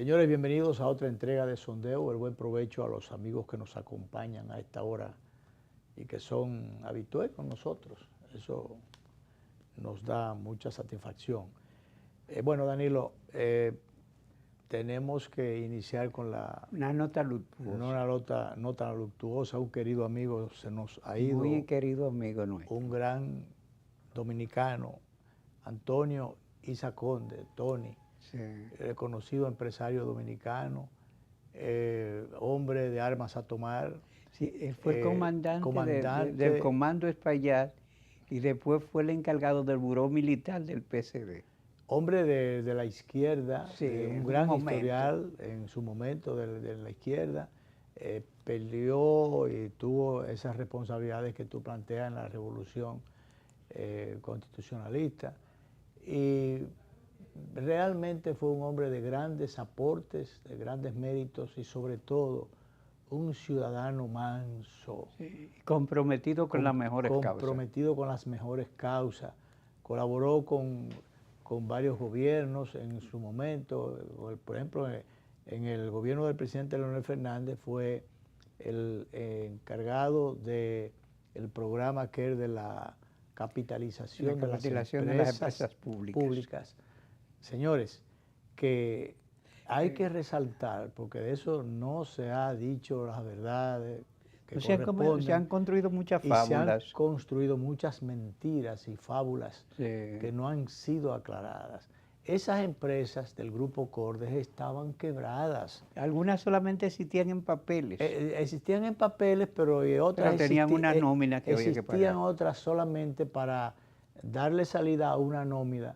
Señores, bienvenidos a otra entrega de Sondeo. El buen provecho a los amigos que nos acompañan a esta hora y que son habituales con nosotros. Eso nos da mucha satisfacción. Bueno, Danilo, tenemos que iniciar con una nota luctuosa. Una nota luctuosa. Un querido amigo se nos ha ido. Muy querido amigo nuestro. Un gran dominicano, Antonio Isa Conde, Tony. Sí. Reconocido empresario dominicano, hombre de armas a tomar. Sí, él fue comandante del Comando Espaillat y después fue el encargado del Buró Militar del PCD. Hombre de la izquierda, sí, un gran historial en su momento de la izquierda, peleó y tuvo esas responsabilidades que tú planteas en la revolución constitucionalista. Y realmente fue un hombre de grandes aportes, de grandes méritos y sobre todo un ciudadano manso. Sí, comprometido con las mejores causas. Comprometido con las mejores causas. Colaboró con varios gobiernos en su momento. Por ejemplo, en el gobierno del presidente Leonel Fernández fue el encargado del programa que es de la capitalización de las empresas públicas. Señores, que hay que resaltar, porque de eso no se ha dicho las verdades que corresponden. Se han construido muchas fábulas. Se han construido muchas mentiras y fábulas que no han sido aclaradas. Esas empresas del Grupo Cordes estaban quebradas. Algunas solamente existían en papeles. Existían en papeles, pero otras tenían una nómina que había que pagar. Existían otras solamente para darle salida a una nómina,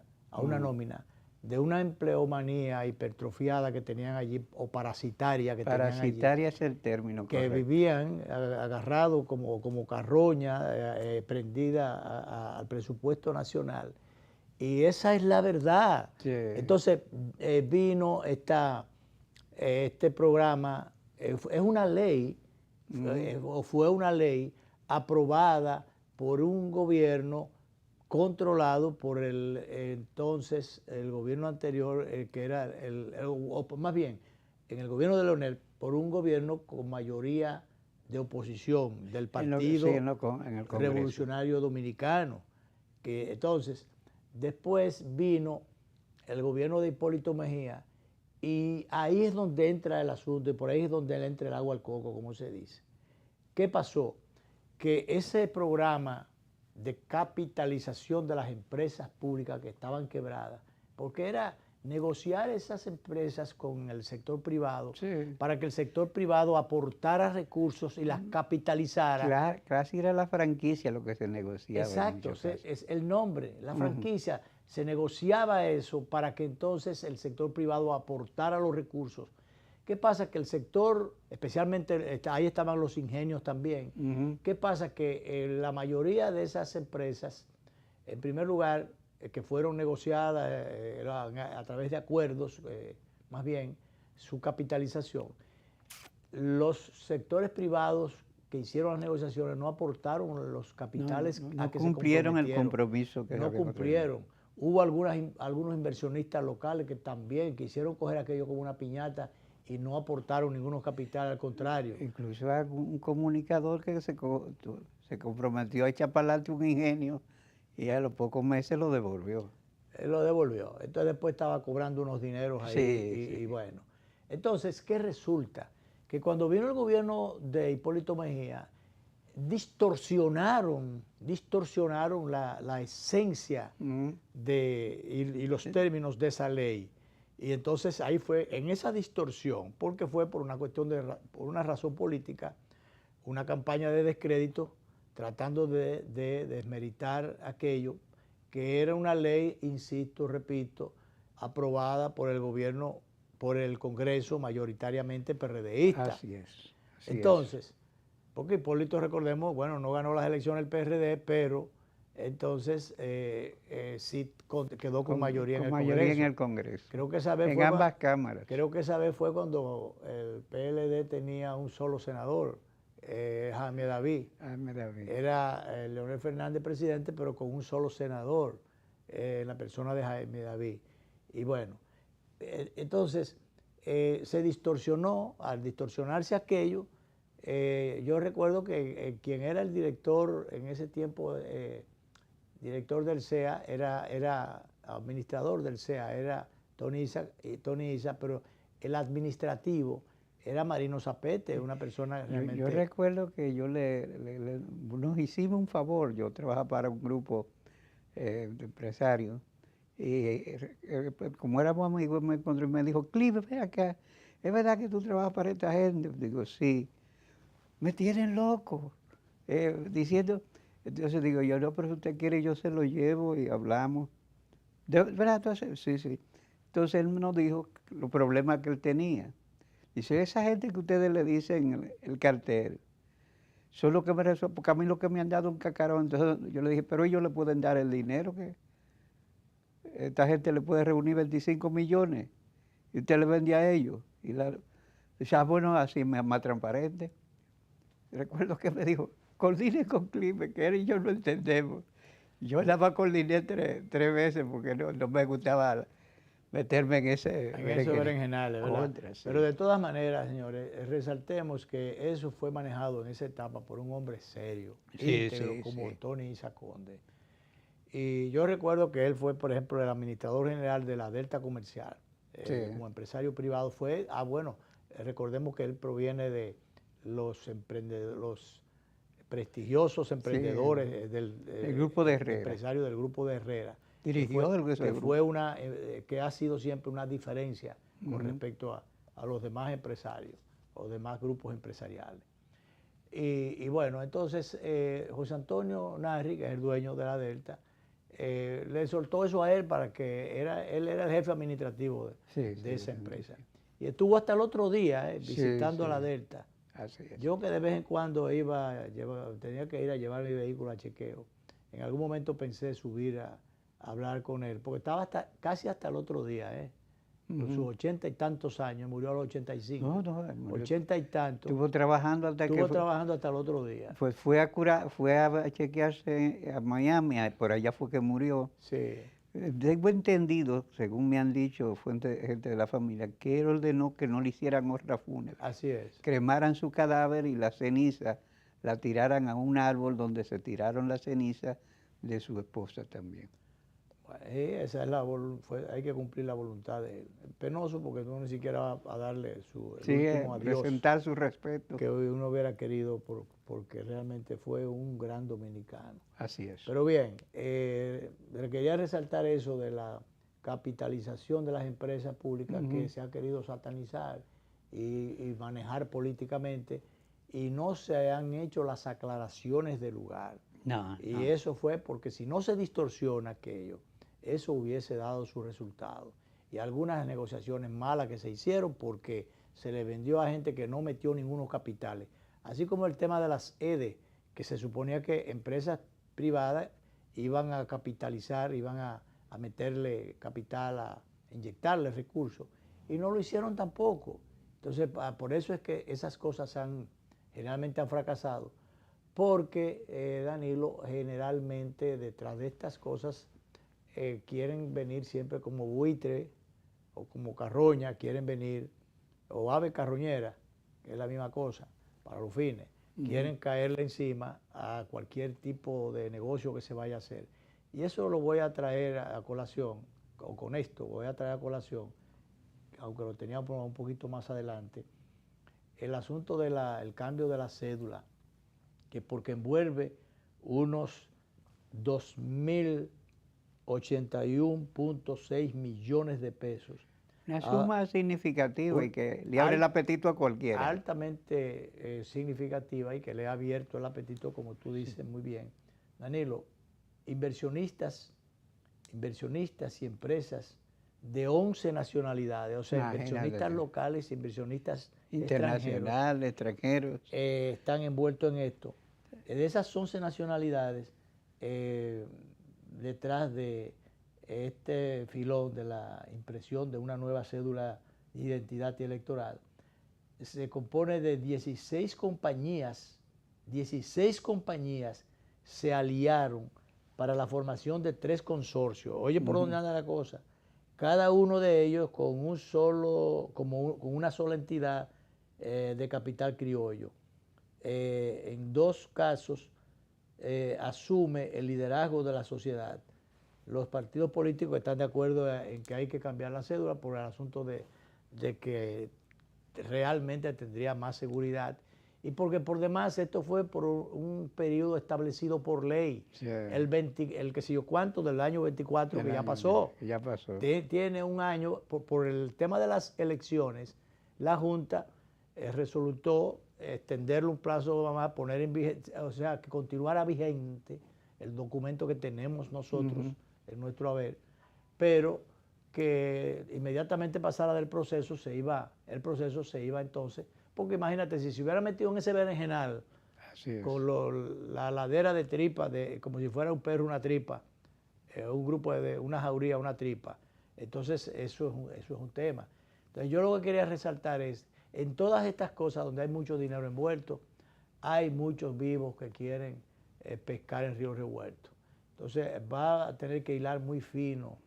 de una empleomanía hipertrofiada que tenían allí, o parasitaria que tenían allí. Parasitaria es el término, que correcto. Vivían agarrados como carroña, prendida al presupuesto nacional. Y esa es la verdad. Sí. Entonces vino este programa, es una ley, fue una ley aprobada por un gobierno controlado por entonces el gobierno anterior, que era o más bien, en el gobierno de Leonel, por un gobierno con mayoría de oposición del Partido Revolucionario Dominicano. Que entonces, después vino el gobierno de Hipólito Mejía y ahí es donde entra el asunto y por ahí es donde le entra el agua al coco, como se dice. ¿Qué pasó? Que ese programa de capitalización de las empresas públicas que estaban quebradas, porque era negociar esas empresas con el sector privado, para que el sector privado aportara recursos y las capitalizara. Claro, casi era la franquicia lo que se negociaba. Exacto, es el nombre, la franquicia. Se negociaba eso para que entonces el sector privado aportara los recursos. ¿Qué pasa? Que el sector, especialmente, ahí estaban los ingenios también. ¿Qué pasa? Que la mayoría de esas empresas, en primer lugar, que fueron negociadas a través de acuerdos, más bien, su capitalización, los sectores privados que hicieron las negociaciones no aportaron los capitales no cumplieron el compromiso que no cumplieron. Hubo algunos inversionistas locales que también quisieron coger aquello como una piñata y no aportaron ninguno capital, al contrario. Incluso un comunicador que se comprometió a echar para adelante un ingenio y a los pocos meses lo devolvió. Él lo devolvió. Entonces después estaba cobrando unos dineros ahí y bueno. Entonces, ¿qué resulta? Que cuando vino el gobierno de Hipólito Mejía, distorsionaron la esencia y los términos de esa ley. Y entonces ahí fue, en esa distorsión, porque fue por una cuestión por una razón política, una campaña de descrédito, tratando de desmeritar aquello, que era una ley, insisto, repito, aprobada por el gobierno, por el Congreso mayoritariamente PRDista. Así es. Entonces, porque Hipólito, recordemos, bueno, no ganó las elecciones el PRD, pero entonces sí quedó con mayoría en el Congreso. Mayoría en el Congreso. Creo que esa vez en ambas cámaras. Creo que esa vez fue cuando el PLD tenía un solo senador, Jaime David. Era Leonel Fernández presidente, pero con un solo senador, en la persona de Jaime David. Y bueno, entonces, se distorsionó. Al distorsionarse aquello, yo recuerdo que quien era el director en ese tiempo, director del CEA, era administrador del CEA, era Tony Isa, pero el administrativo era Marino Zapete, una persona realmente... Yo recuerdo que nos hicimos un favor. Yo trabajaba para un grupo de empresarios y como éramos amigos me encontré y me dijo: Clive, ven acá, ¿es verdad que tú trabajas para esta gente? Digo, sí. Me tienen loco, diciendo... Entonces digo yo: no, pero si usted quiere yo se lo llevo y hablamos. ¿Verdad? Entonces, sí. Entonces él nos dijo los problemas que él tenía. Dice: esa gente que ustedes le dicen el cartel, son lo que me resuelven, porque a mí lo que me han dado un cacarón. Entonces yo le dije: pero ellos le pueden dar el dinero, que esta gente le puede reunir 25 millones y usted le vende a ellos. Y dice: bueno, así más transparente. Recuerdo que me dijo: coordine con Clive, que él y yo no entendemos. Yo nada más coordiné tres veces porque no me gustaba meterme en esos berenjenales, ¿verdad? Sí. Pero de todas maneras, señores, resaltemos que eso fue manejado en esa etapa por un hombre serio, íntegro, como Tony Isa Conde. Y yo recuerdo que él fue, por ejemplo, el administrador general de la Delta Comercial. Como empresario privado fue, recordemos que él proviene de los prestigiosos emprendedores del grupo de Herrera. Empresario del grupo de Herrera. Dirigió que ha sido siempre una diferencia con respecto a los demás empresarios o demás grupos empresariales. Y bueno, entonces José Antonio Narri, que es el dueño de la Delta, le soltó eso a él para que él era el jefe administrativo de esa empresa. Y estuvo hasta el otro día visitando a la Delta. Así es. Yo que de vez en cuando tenía que ir a llevar mi vehículo a chequeo. En algún momento pensé subir a hablar con él, porque estaba casi hasta el otro día, con sus 80 y tantos años, murió a los 85. No, 80 y tantos. Estuvo trabajando hasta el otro día. Pues fue a chequearse a Miami, por allá fue que murió. Sí. Tengo entendido, según me han dicho gente de la familia, que él ordenó que no le hicieran honra fúnebre. Así es. Cremaran su cadáver y la ceniza la tiraran a un árbol donde se tiraron la ceniza de su esposa también. Esa es hay que cumplir la voluntad de él. Penoso porque uno ni siquiera va a darle su último adiós. Presentar su respeto. Que uno hubiera querido porque realmente fue un gran dominicano. Así es. Pero bien, quería resaltar eso de la capitalización de las empresas públicas que se ha querido satanizar y manejar políticamente, y no se han hecho las aclaraciones del lugar. Eso fue porque si no se distorsiona aquello, eso hubiese dado su resultado. Y algunas negociaciones malas que se hicieron porque se le vendió a gente que no metió ningunos capitales. Así como el tema de las EDE, que se suponía que empresas privadas iban a capitalizar, iban a meterle capital, a inyectarle recursos, y no lo hicieron tampoco. Entonces, por eso es que esas cosas generalmente han fracasado, porque, Danilo, generalmente detrás de estas cosas quieren venir siempre como buitre o como carroña, quieren venir, o ave carroñera, que es la misma cosa, para los fines. Quieren caerle encima a cualquier tipo de negocio que se vaya a hacer. Y eso lo voy a traer a colación, o con esto voy a traer a colación, aunque lo teníamos un poquito más adelante, el asunto del cambio de la cédula, que porque envuelve unos 2.081.6 millones de pesos. Una suma significativa y que le abre el apetito a cualquiera. Altamente significativa y que le ha abierto el apetito, como tú dices muy bien. Danilo, inversionistas y empresas de 11 nacionalidades, o sea, inversionistas locales, inversionistas internacionales, extranjeros, están envueltos en esto. De esas 11 nacionalidades, detrás de este filón de la impresión de una nueva cédula de identidad y electoral, se compone de 16 compañías. 16 compañías se aliaron para la formación de 3 consorcios. Oye, ¿por dónde anda la cosa? cada uno de ellos con con una sola entidad de capital criollo. En 2 casos asume el liderazgo de la sociedad. Los partidos políticos están de acuerdo en que hay que cambiar la cédula por el asunto de que realmente tendría más seguridad y porque por demás esto fue por un periodo establecido por ley, sí. el que sé yo cuánto del año 24 que ya pasó. Ya pasó. Tiene un año, por el tema de las elecciones, la Junta resolutó extenderle un plazo más, poner en vigencia, o sea, que continuara vigente el documento que tenemos nosotros en nuestro haber, pero que inmediatamente pasara del proceso, el proceso se iba entonces, porque imagínate, si se hubiera metido en ese berenjenal con la ladera de tripa, como si fuera un perro una tripa, un grupo de una jauría una tripa, entonces eso es un tema. Entonces yo lo que quería resaltar es, en todas estas cosas donde hay mucho dinero envuelto, hay muchos vivos que quieren pescar en río revuelto. Entonces va a tener que hilar muy fino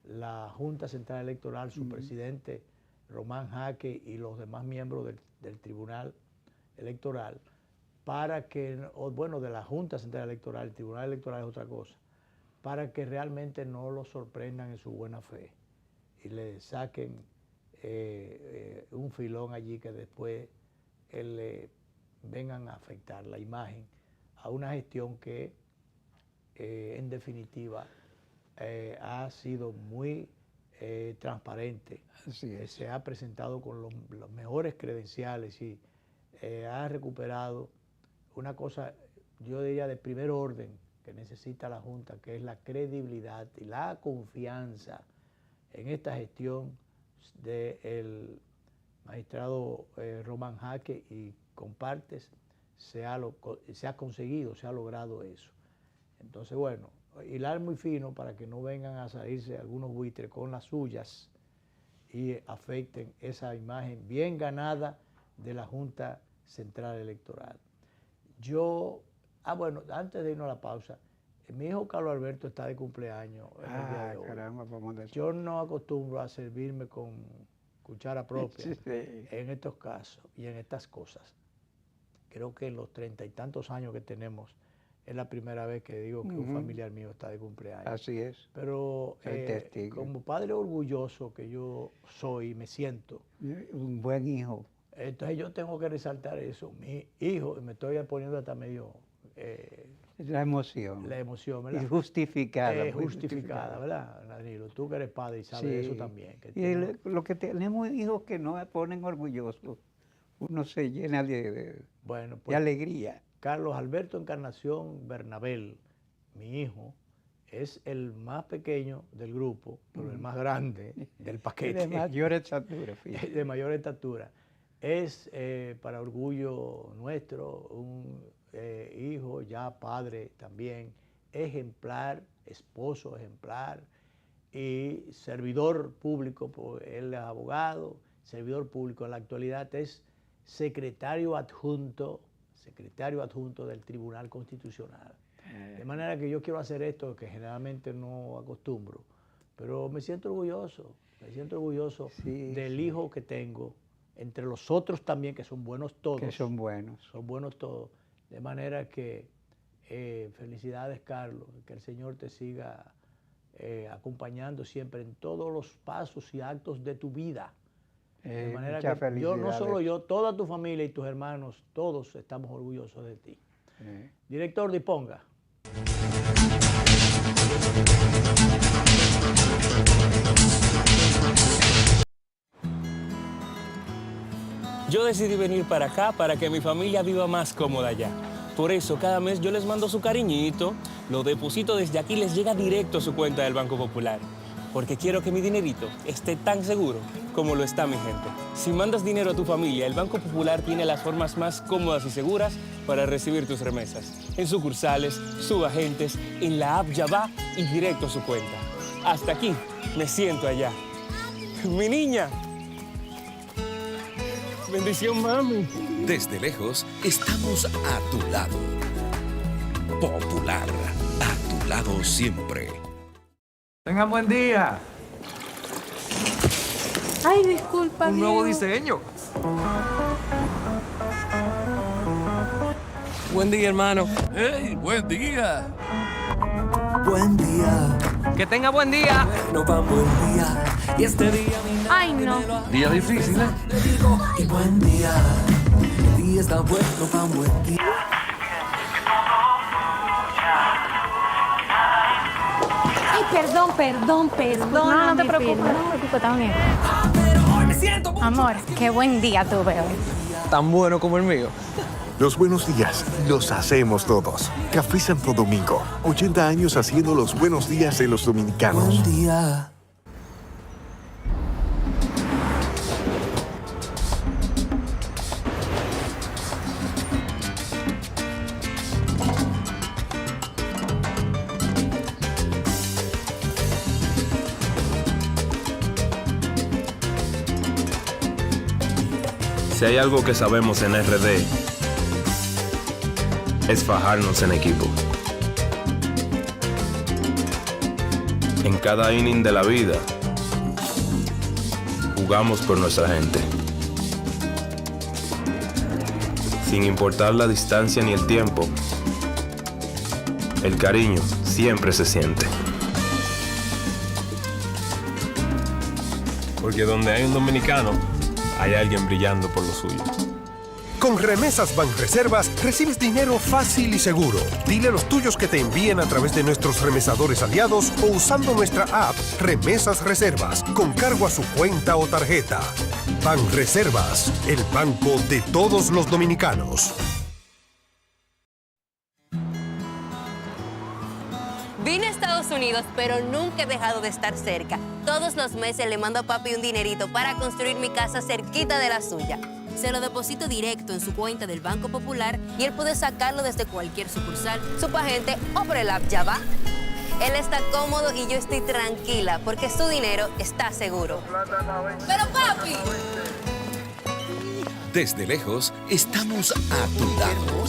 la Junta Central Electoral, su presidente Román Jaque y los demás miembros del Tribunal Electoral, para que, bueno, de la Junta Central Electoral, el Tribunal Electoral es otra cosa, para que realmente no lo sorprendan en su buena fe y le saquen un filón allí que después le vengan a afectar la imagen a una gestión que en definitiva ha sido muy transparente. Se ha presentado con los mejores credenciales y ha recuperado una cosa, yo diría, de primer orden que necesita la Junta, que es la credibilidad y la confianza en esta gestión del magistrado Román Jaque y compartes, se ha conseguido, se ha logrado eso. Entonces, bueno, hilar muy fino para que no vengan a salirse algunos buitres con las suyas y afecten esa imagen bien ganada de la Junta Central Electoral. Bueno, antes de irnos a la pausa, mi hijo Carlos Alberto está de cumpleaños en el día de hoy. Caramba, vamos a decir. Yo no acostumbro a servirme con cuchara propia en estos casos y en estas cosas. Creo que en los 30 y tantos años que tenemos, es la primera vez que digo que un familiar mío está de cumpleaños. Así es. Pero como padre orgulloso que yo soy, me siento. Un buen hijo. Entonces yo tengo que resaltar eso. Mi hijo, me estoy poniendo hasta medio... la emoción. La emoción, ¿verdad? Y justificada. Justificada, ¿verdad, Danilo? Tú que eres padre y sabes eso también. Lo que tenemos hijos que nos ponen orgullosos, uno se llena de alegría. Carlos Alberto Encarnación Bernabel, mi hijo, es el más pequeño del grupo, pero el más grande del paquete. De mayor estatura, fíjate. De mayor estatura. Es, para orgullo nuestro, un hijo, ya padre también, ejemplar, esposo ejemplar y servidor público, porque él es abogado, servidor público. En la actualidad es secretario adjunto del Tribunal Constitucional. De manera que yo quiero hacer esto que generalmente no acostumbro, pero me siento orgulloso del hijo que tengo, entre los otros también, que son buenos todos. Que son buenos. Son buenos todos. De manera que felicidades, Carlos, que el Señor te siga acompañando siempre en todos los pasos y actos de tu vida. De manera que yo, no solo yo, toda tu familia y tus hermanos, todos estamos orgullosos de ti. Director, disponga. Yo decidí venir para acá para que mi familia viva más cómoda allá. Por eso, cada mes yo les mando su cariñito, lo deposito desde aquí, les llega directo a su cuenta del Banco Popular. Porque quiero que mi dinerito esté tan seguro como lo está mi gente. Si mandas dinero a tu familia, el Banco Popular tiene las formas más cómodas y seguras para recibir tus remesas. En sucursales, subagentes, en la app ya va y directo a su cuenta. Hasta aquí, me siento allá. ¡Mi niña! Bendición, mami. Desde lejos, estamos a tu lado. Popular, a tu lado siempre. Tengan buen día. Ay, disculpa, Un nuevo Diego. diseño. Buen día, hermano. ¡Hey, buen día! Buen día, Que tenga buen día. no va buen día. Y este día mi Ay, no. Día difícil, ¿eh? te digo, y buen día. El día está bueno, va buen día. Ay, perdón. No te preocupes, está bien. Amor, qué buen día tuve hoy. Tan bueno como el mío. Los buenos días los hacemos todos. Café Santo Domingo, 80 años haciendo los buenos días de los dominicanos. Buen día. Si hay algo que sabemos en RD, es fajarnos en equipo. En cada inning de la vida, jugamos por nuestra gente. Sin importar la distancia ni el tiempo, el cariño siempre se siente. Porque donde hay un dominicano, hay alguien brillando por lo suyo. Con Remesas Banreservas recibes dinero fácil y seguro. Dile a los tuyos que te envíen a través de nuestros remesadores aliados o usando nuestra app Remesas Reservas con cargo a su cuenta o tarjeta. Banreservas, el banco de todos los dominicanos. Vine a Estados Unidos, pero nunca he dejado de estar cerca. Todos los meses le mando a papi un dinerito para construir mi casa cerquita de la suya. Se lo deposito directo en su cuenta del Banco Popular y él puede sacarlo desde cualquier sucursal, superagente o por el app Ya Va. Él está cómodo y yo estoy tranquila porque su dinero está seguro. ¡Pero papi! Desde lejos, estamos a tu lado.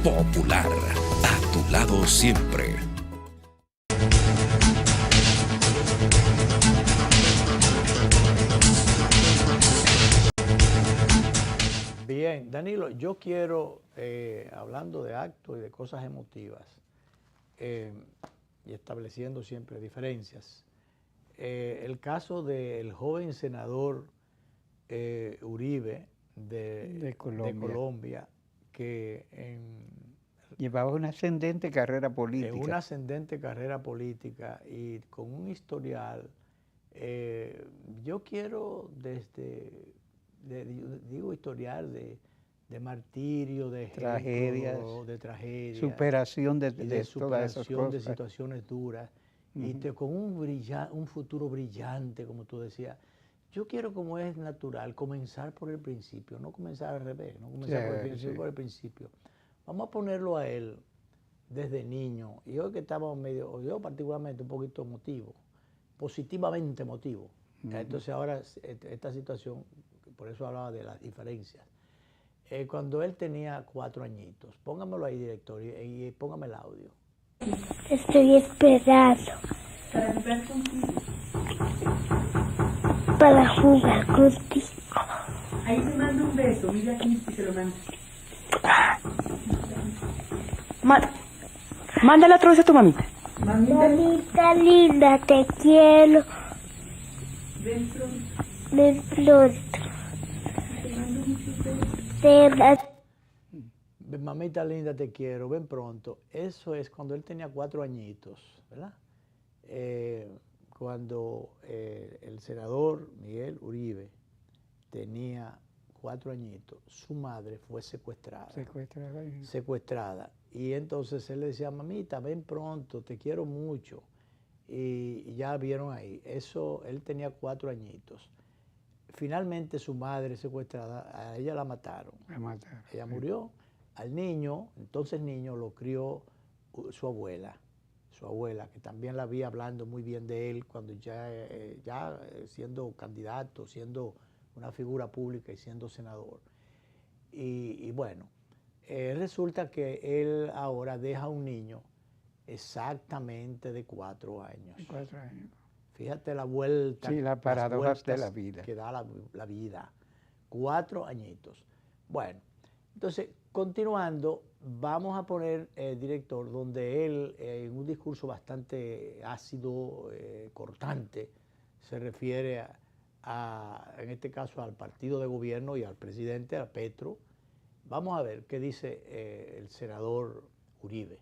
Popular, a tu lado siempre. Bien, Danilo, yo quiero, hablando de actos y de cosas emotivas, y estableciendo siempre diferencias, el caso del joven senador Uribe de Colombia, que llevaba una ascendente carrera política. En una ascendente carrera política y con un historial, yo quiero digo historial de martirio, de tragedias, de tragedias, superación de superación de situaciones duras, y con un futuro brillante, como tú decías. Yo quiero, como es natural, comenzar por el principio, no comenzar al revés, no comenzar por el principio. Vamos a ponerlo a él desde niño, y hoy que estamos yo particularmente un poquito emotivo, positivamente emotivo. Entonces ahora esta situación, por eso hablaba de las diferencias. Cuando él tenía 4 añitos, póngamelo ahí, director, y póngame el audio. Estoy esperando. ¿Para jugar contigo? Para jugar contigo. Ahí te mando un beso, mira aquí y te lo mando. Mándale otro beso a tu mamita. Mamita linda, te quiero. Ven pronto. Ven pronto. Mamita linda, te quiero, ven pronto. Eso es cuando él tenía 4 añitos, ¿verdad? Cuando el senador Miguel Uribe tenía 4 añitos, su madre fue secuestrada. Secuestrada. Y entonces él le decía, mamita, ven pronto, te quiero mucho. Y ya vieron ahí, eso, él tenía 4 añitos. Finalmente su madre secuestrada, a ella la mataron. Ella murió. Al niño, entonces niño, lo crió su abuela, que también la vi hablando muy bien de él cuando ya siendo candidato, siendo una figura pública y siendo senador. Y bueno, resulta que él ahora deja un niño exactamente de 4 años. Fíjate la vuelta. Sí, la paradoja de la vida. Que da la vida. 4 añitos. Bueno, entonces, continuando, vamos a poner el director, donde él, en un discurso bastante ácido, cortante, se refiere en este caso al partido de gobierno y al presidente, a Petro. Vamos a ver qué dice el senador Uribe.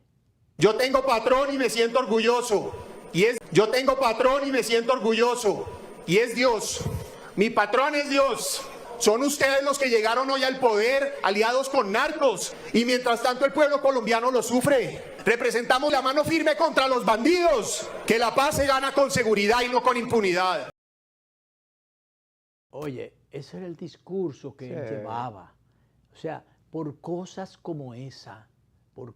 Yo tengo patrón y me siento orgulloso. Yo tengo patrón y me siento orgulloso. Y es Dios. Mi patrón es Dios. Son ustedes los que llegaron hoy al poder, aliados con narcos. Y mientras tanto el pueblo colombiano lo sufre. Representamos la mano firme contra los bandidos. Que la paz se gana con seguridad y no con impunidad. Oye, ese era el discurso que él llevaba. O sea, por cosas como esa, por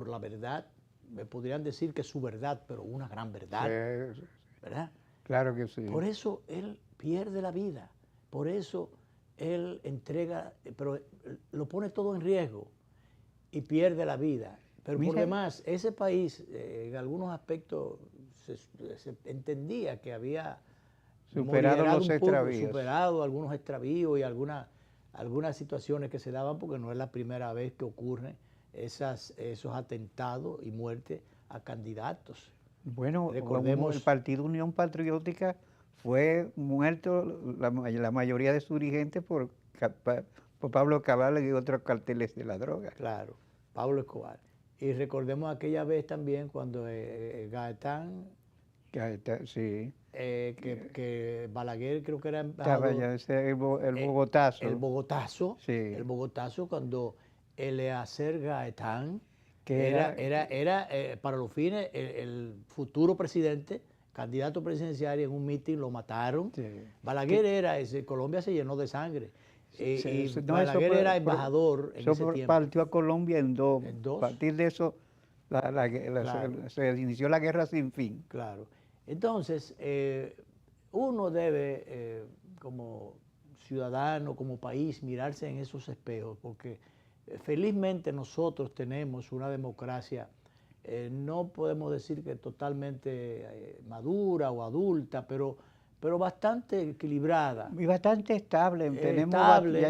la verdad, me podrían decir que es su verdad, pero una gran verdad, ¿verdad? Claro que sí. Por eso él pierde la vida, por eso él entrega, pero lo pone todo en riesgo y pierde la vida. Pero por demás, ese país, en algunos aspectos, se entendía que había superado algunos extravíos y algunas situaciones que se daban, porque no es la primera vez que ocurren esos atentados y muertes a candidatos. Bueno, recordemos, el Partido Unión Patriótica fue muerto la mayoría de sus dirigentes por Pablo Escobar y otros carteles de la droga. Claro, Pablo Escobar. Y recordemos aquella vez también cuando Gaetán, sí. Que Balaguer creo que era embajador. El Bogotazo. El Bogotazo. Sí. El Bogotazo cuando Eleazar Gaetán, que era para los fines el futuro presidente, candidato presidencial, y en un mitin lo mataron. Sí. Balaguer Colombia se llenó de sangre. Balaguer era embajador en ese tiempo. Partió a Colombia en dos. A partir de eso se inició la guerra sin fin. Claro. Entonces, uno debe, como ciudadano, como país, mirarse en esos espejos, porque felizmente nosotros tenemos una democracia, no podemos decir que totalmente madura o adulta, pero bastante equilibrada. Y bastante estable. Tenemos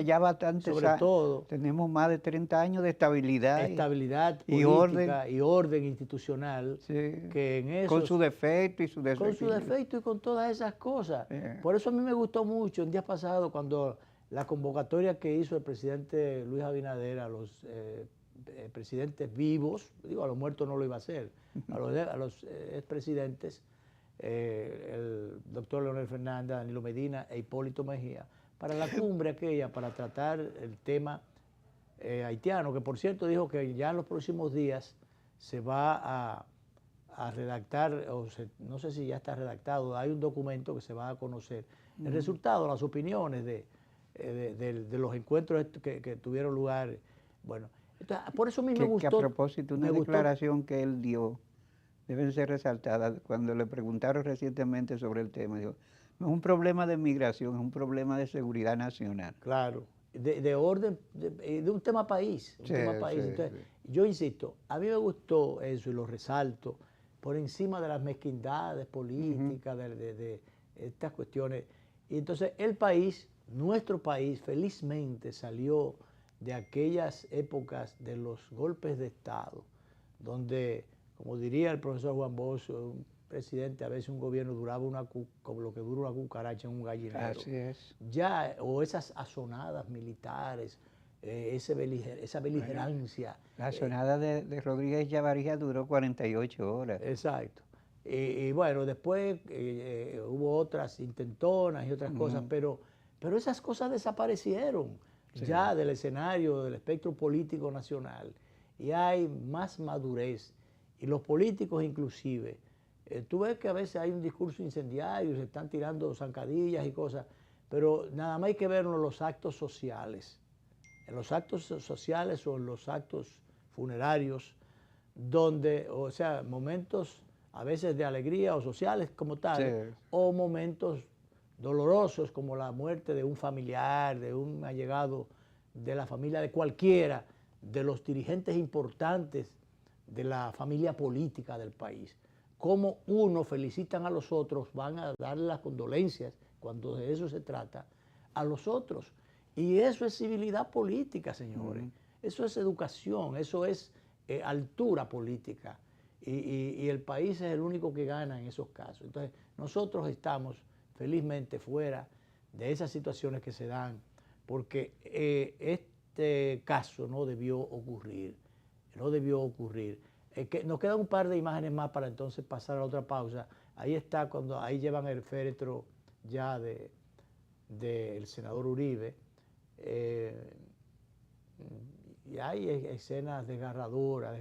ya bastante, sobre todo. Tenemos más de 30 años de estabilidad. Estabilidad política y orden institucional. Sí. Que en eso, con su defecto y su desequilibrio. Con su defecto y con todas esas cosas. Por eso a mí me gustó mucho el día pasado cuando la convocatoria que hizo el presidente Luis Abinader a los presidentes vivos, digo, a los muertos no lo iba a hacer, a los expresidentes, el doctor Leonel Fernández, Danilo Medina e Hipólito Mejía, para la cumbre aquella, para tratar el tema haitiano, que por cierto dijo que ya en los próximos días se va a redactar, no sé si ya está redactado, hay un documento que se va a conocer, el resultado, las opiniones de los encuentros que tuvieron lugar. Bueno, entonces, por eso a mí me gustó. Que a propósito, una declaración que él dio, deben ser resaltadas. Cuando le preguntaron recientemente sobre el tema, dijo, no es un problema de migración, es un problema de seguridad nacional. Claro, de orden, de un tema país. Entonces, yo insisto, a mí me gustó eso y lo resalto, por encima de las mezquindades políticas, de estas cuestiones. Y entonces el país, nuestro país, felizmente salió de aquellas épocas de los golpes de Estado, donde, como diría el profesor Juan Bosch, un presidente, a veces un gobierno duraba como lo que dura una cucaracha en un gallinero. Así es. Ya, o esas azonadas militares, esa beligerancia. La azonada de Rodríguez Chavarría duró 48 horas. Exacto. Y bueno, después hubo otras intentonas y otras cosas, pero esas cosas desaparecieron ya del escenario, del espectro político nacional. Y hay más madurez. Y los políticos inclusive, tú ves que a veces hay un discurso incendiario, se están tirando zancadillas y cosas, pero nada más hay que verlo en los actos sociales. En los actos sociales o en los actos funerarios, donde, o sea, momentos a veces de alegría o sociales como tal, o momentos dolorosos como la muerte de un familiar, de un allegado de la familia de cualquiera, de los dirigentes importantes de la familia política del país. cómo unos felicitan a los otros, van a darle las condolencias, cuando de eso se trata, a los otros. Y eso es civilidad política, señores. Eso es educación, eso es altura política. Y el país es el único que gana en esos casos. Entonces, nosotros estamos felizmente fuera de esas situaciones que se dan, porque este caso no debió ocurrir. No debió ocurrir. Nos quedan un par de imágenes más para entonces pasar a la otra pausa. Ahí está, ahí llevan el féretro ya del senador Uribe. Y hay escenas desgarradoras.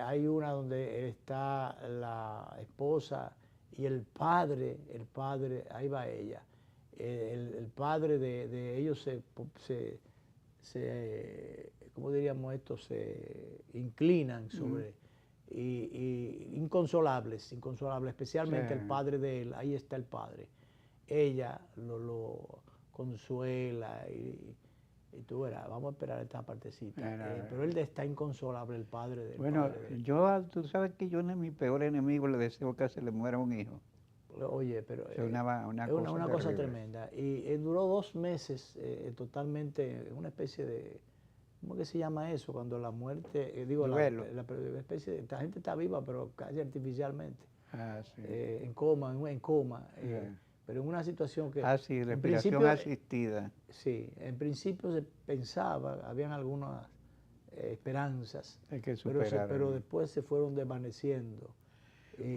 Hay una donde está la esposa y el padre, ahí va ella. El padre de ellos ¿cómo diríamos esto? Se inclinan sobre, y inconsolables, especialmente el padre de él, ahí está el padre. Ella lo consuela y tú verás, vamos a esperar esta partecita. Pero él está inconsolable, el padre de él. Bueno, tú sabes que yo a mi peor enemigo le deseo que se le muera un hijo. Oye, pero es una cosa tremenda. Y duró 2 meses totalmente, una especie de, ¿cómo que se llama eso? Cuando la muerte, la especie de, esta gente está viva, pero casi artificialmente. En coma. Pero en una situación que... sí, respiración asistida. Sí, en principio se pensaba, habían algunas esperanzas, pero después se fueron desvaneciendo.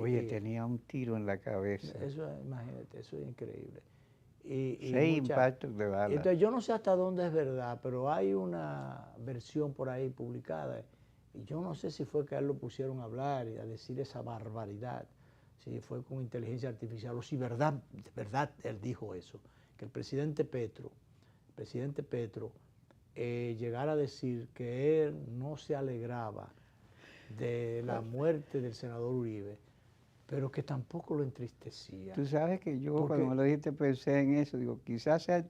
Oye, tenía un tiro en la cabeza. Eso, imagínate, eso es increíble. 6 impactos de bala. Entonces yo no sé hasta dónde es verdad, pero hay una versión por ahí publicada, y yo no sé si fue que a él lo pusieron a hablar y a decir esa barbaridad, si fue con inteligencia artificial o si de verdad él dijo eso, que el presidente Petro llegara a decir que él no se alegraba de la muerte del senador Uribe, pero que tampoco lo entristecía. Tú sabes que yo cuando me lo dijiste pensé en eso, digo, quizás sea,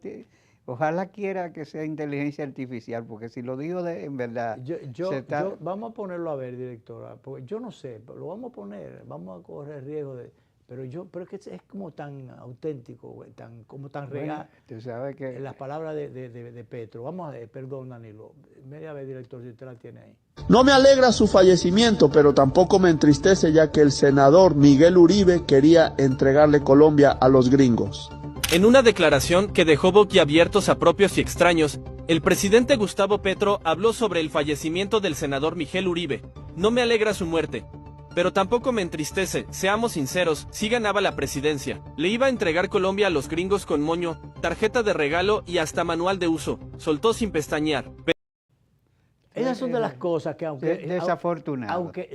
ojalá quiera que sea inteligencia artificial, porque si lo digo en verdad... vamos a ponerlo a ver, directora, porque yo no sé, lo vamos a poner, vamos a correr riesgo de... Pero es que es como tan auténtico, como tan real. Tú sabes que... Las palabras de Petro. Vamos a ver, perdón, Danilo. Mira a ver, director, si usted la tiene ahí. No me alegra su fallecimiento, pero tampoco me entristece, ya que el senador Miguel Uribe quería entregarle Colombia a los gringos. En una declaración que dejó boquiabiertos a propios y extraños, el presidente Gustavo Petro habló sobre el fallecimiento del senador Miguel Uribe. No me alegra su muerte, pero tampoco me entristece, seamos sinceros, sí ganaba la presidencia. Le iba a entregar Colombia a los gringos con moño, tarjeta de regalo y hasta manual de uso. Soltó sin pestañear. Esas son de las cosas que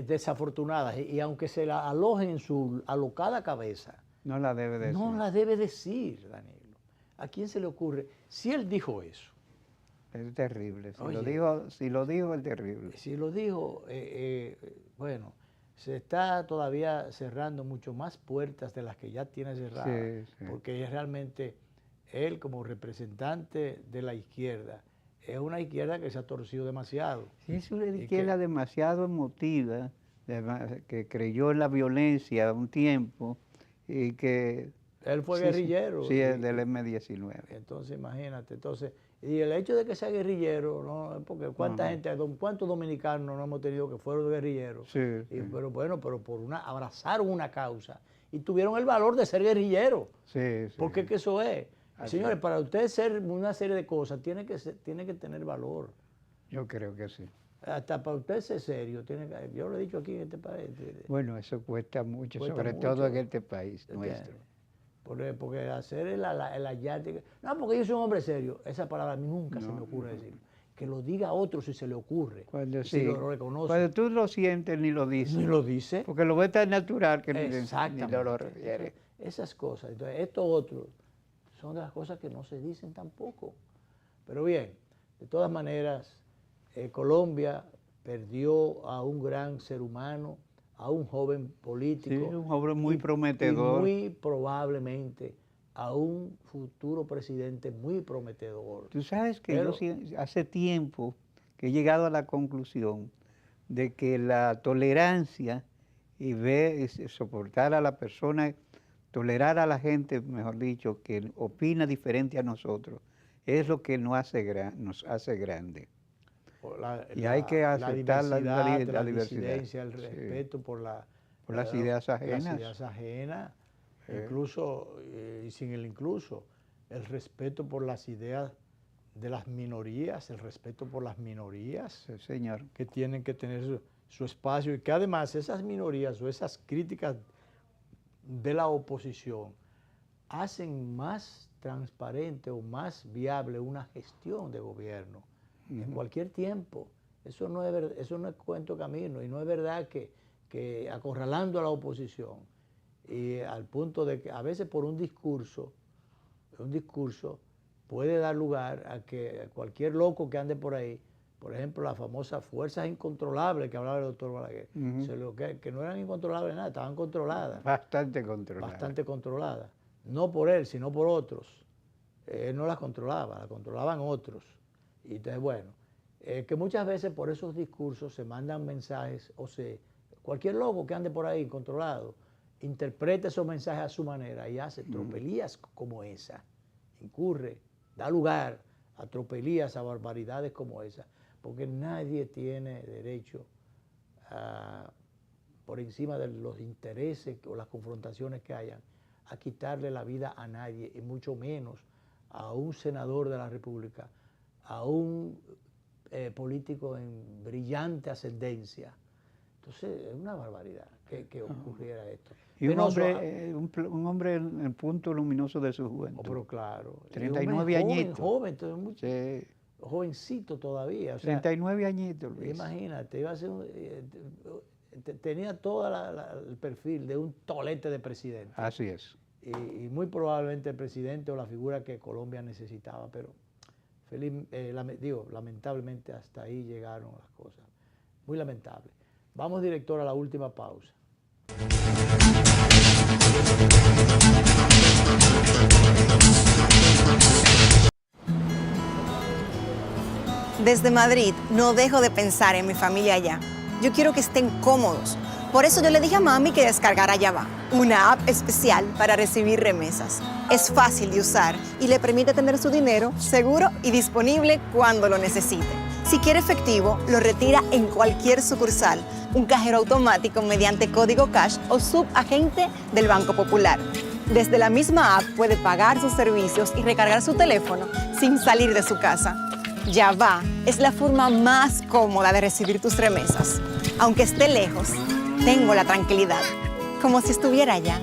desafortunadas, y aunque se la alojen en su alocada cabeza, no la debe decir. No la debe decir, Danilo. ¿A quién se le ocurre? Si él dijo eso. Es terrible. Si lo dijo, es terrible. Si lo dijo, bueno, se está todavía cerrando mucho más puertas de las que ya tiene cerradas, porque es realmente él como representante de la izquierda, es una izquierda que se ha torcido demasiado. Sí, es una izquierda demasiado emotiva, que creyó en la violencia un tiempo y que... Él fue guerrillero. Sí, el del M-19. Entonces, imagínate, y el hecho de que sea guerrillero, ¿no? Porque ¿cuántos dominicanos no hemos tenido que fueron guerrilleros? Pero bueno, pero abrazaron una causa y tuvieron el valor de ser guerrilleros. Porque es que eso es. Señores, para usted ser una serie de cosas, tiene que tener valor. Yo creo que sí. Hasta para usted ser serio, yo lo he dicho aquí en este país. Bueno, eso cuesta mucho, sobre todo en este país nuestro. Porque hacer el hallarte... No, porque yo soy un hombre serio. Esa palabra a mí nunca se me ocurre decir. Que lo diga a otro si se le ocurre. Si lo reconoce. Cuando tú lo sientes, ni lo dices. Ni lo dice. Porque lo ves tan natural que ni lo refiere. Esas cosas. Entonces, esto otro son de las cosas que no se dicen tampoco. Pero bien, de todas maneras, Colombia perdió a un gran ser humano, a un joven político. Sí, un joven muy prometedor. Y muy probablemente a un futuro presidente muy prometedor. Tú sabes que yo hace tiempo que he llegado a la conclusión de que la tolerancia y ver, y soportar a la persona, tolerar a la gente, mejor dicho, que opina diferente a nosotros, es lo que nos hace grande. Y hay que aceptar la diversidad, disidencia, el respeto por las ideas ajenas. Las ideas ajenas, incluso, y sin el incluso, el respeto por las ideas de las minorías, el respeto por las minorías, sí, señor, que tienen que tener su espacio y que además esas minorías o esas críticas de la oposición hacen más transparente o más viable una gestión de gobierno en cualquier tiempo. Eso no es cuento camino, y no es verdad que acorralando a la oposición y al punto de que a veces por un discurso puede dar lugar a que cualquier loco que ande por ahí, por ejemplo, las famosas fuerzas incontrolables que hablaba el doctor Balaguer, que no eran incontrolables nada, estaban controladas. Bastante controladas. Bastante controladas. No por él, sino por otros. Él no las controlaba, las controlaban otros. Y entonces, bueno, que muchas veces por esos discursos se mandan mensajes, cualquier loco que ande por ahí incontrolado, interpreta esos mensajes a su manera y hace tropelías como esa, da lugar a tropelías, a barbaridades como esa, porque nadie tiene derecho por encima de los intereses o las confrontaciones que hayan, a quitarle la vida a nadie, y mucho menos a un senador de la República, a un político en brillante ascendencia. Entonces, es una barbaridad que ocurriera esto. Y un hombre en el punto luminoso de su juventud. Pero claro. 39 añitos. Joven, entonces jovencito todavía. O sea, 39 añitos, Luis. Imagínate, iba a ser tenía todo el perfil de un tolete de presidente. Así es. Y muy probablemente el presidente o la figura que Colombia necesitaba, pero lamentablemente hasta ahí llegaron las cosas. Muy lamentable. Vamos, director, a la última pausa. Desde Madrid no dejo de pensar en mi familia allá. Yo quiero que estén cómodos. Por eso yo le dije a mami que descargara Yava, una app especial para recibir remesas. Es fácil de usar y le permite tener su dinero seguro y disponible cuando lo necesite. Si quiere efectivo, lo retira en cualquier sucursal, un cajero automático mediante código cash o subagente del Banco Popular. Desde la misma app puede pagar sus servicios y recargar su teléfono sin salir de su casa. Yava es la forma más cómoda de recibir tus remesas. Aunque esté lejos, tengo la tranquilidad, como si estuviera allá.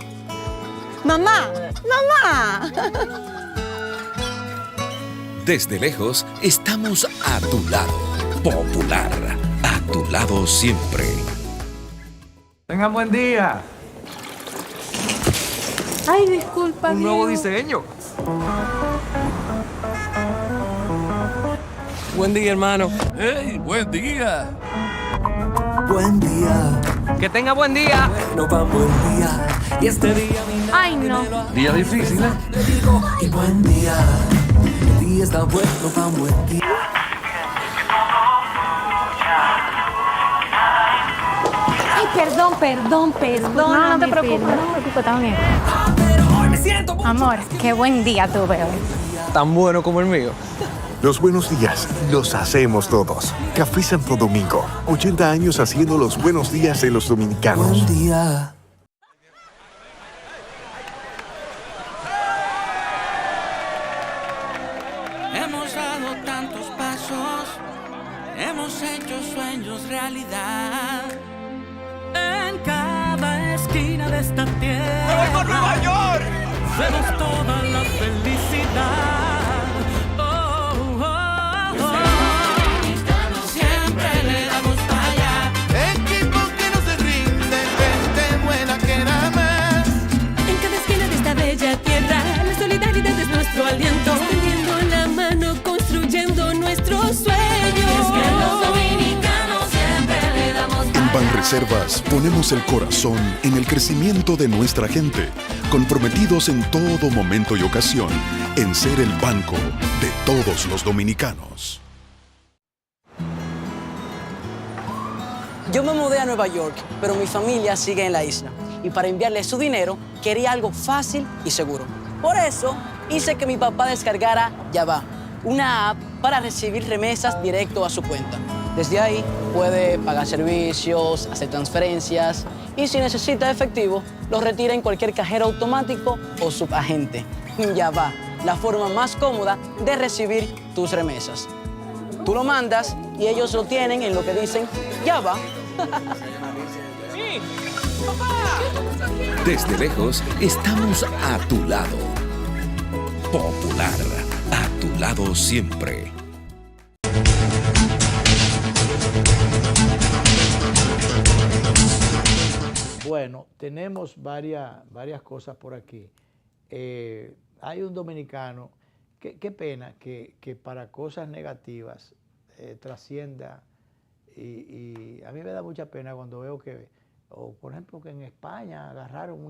¡Mamá! ¡Mamá! Desde lejos, estamos a tu lado. Popular, a tu lado siempre. Tengan buen día. Ay, disculpa. Un nuevo diseño. Buen día, hermano. ¡Hey, buen día! Buen día. Que tenga buen día. No va buen día. Y este día Ay, no. Día difícil, ¿eh? le digo y buen día. El día está bueno, va buen día. Ay, perdón. No, no te preocupes, está bien. Amor, qué buen día tuve hoy. Tan bueno como el mío. Los buenos días los hacemos todos. Café Santo Domingo, 80 años haciendo los buenos días de los dominicanos. Buen día. Hemos dado tantos pasos, hemos hecho sueños realidad. En cada esquina de esta tierra, ¡Por Nueva York! vemos toda la felicidad. Siempre le damos para allá. Equipo que no se rinde, gente buena que da más. En cada esquina de esta bella tierra, la solidaridad es nuestro aliento. Tendiendo la mano, construyendo nuestros sueños. Es que los dominicanos siempre le damos para allá. En Banreservas ponemos el corazón en el crecimiento de nuestra gente, comprometidos en todo momento y ocasión en ser el banco de todos los dominicanos. Yo me mudé a Nueva York, pero mi familia sigue en la isla. Y para enviarle su dinero, quería algo fácil y seguro. Por eso, hice que mi papá descargara Yava, una app para recibir remesas directo a su cuenta. Desde ahí, puede pagar servicios, hacer transferencias y si necesita efectivo, lo retira en cualquier cajero automático o subagente. Yava, la forma más cómoda de recibir tus remesas. Tú lo mandas y ellos lo tienen en lo que dicen Yava. Desde lejos, estamos a tu lado. Popular, a tu lado siempre. Bueno, tenemos varias cosas por aquí. Hay un dominicano, qué pena que para cosas negativas trascienda y a mí me da mucha pena cuando veo que, o por ejemplo, que en España agarraron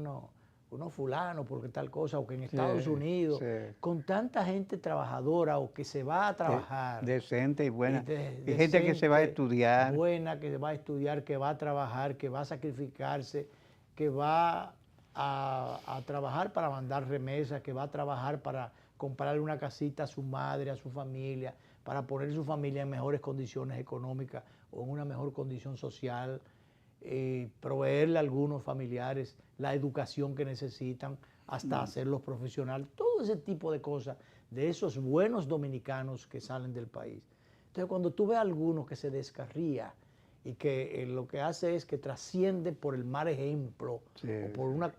unos fulanos porque tal cosa, o que en Estados Unidos, con tanta gente trabajadora o que se va a trabajar. Decente y buena. Y gente que se va a estudiar. Buena, que va a estudiar, que va a trabajar, que va a sacrificarse, que va a trabajar para mandar remesas, que va a trabajar para comprarle una casita a su madre, a su familia, para poner su familia en mejores condiciones económicas o en una mejor condición social, proveerle a algunos familiares la educación que necesitan, hasta hacerlos profesionales, todo ese tipo de cosas, de esos buenos dominicanos que salen del país. Entonces, cuando tú ves a algunos que se descarría y que lo que hace es que trasciende por el mal ejemplo, o por una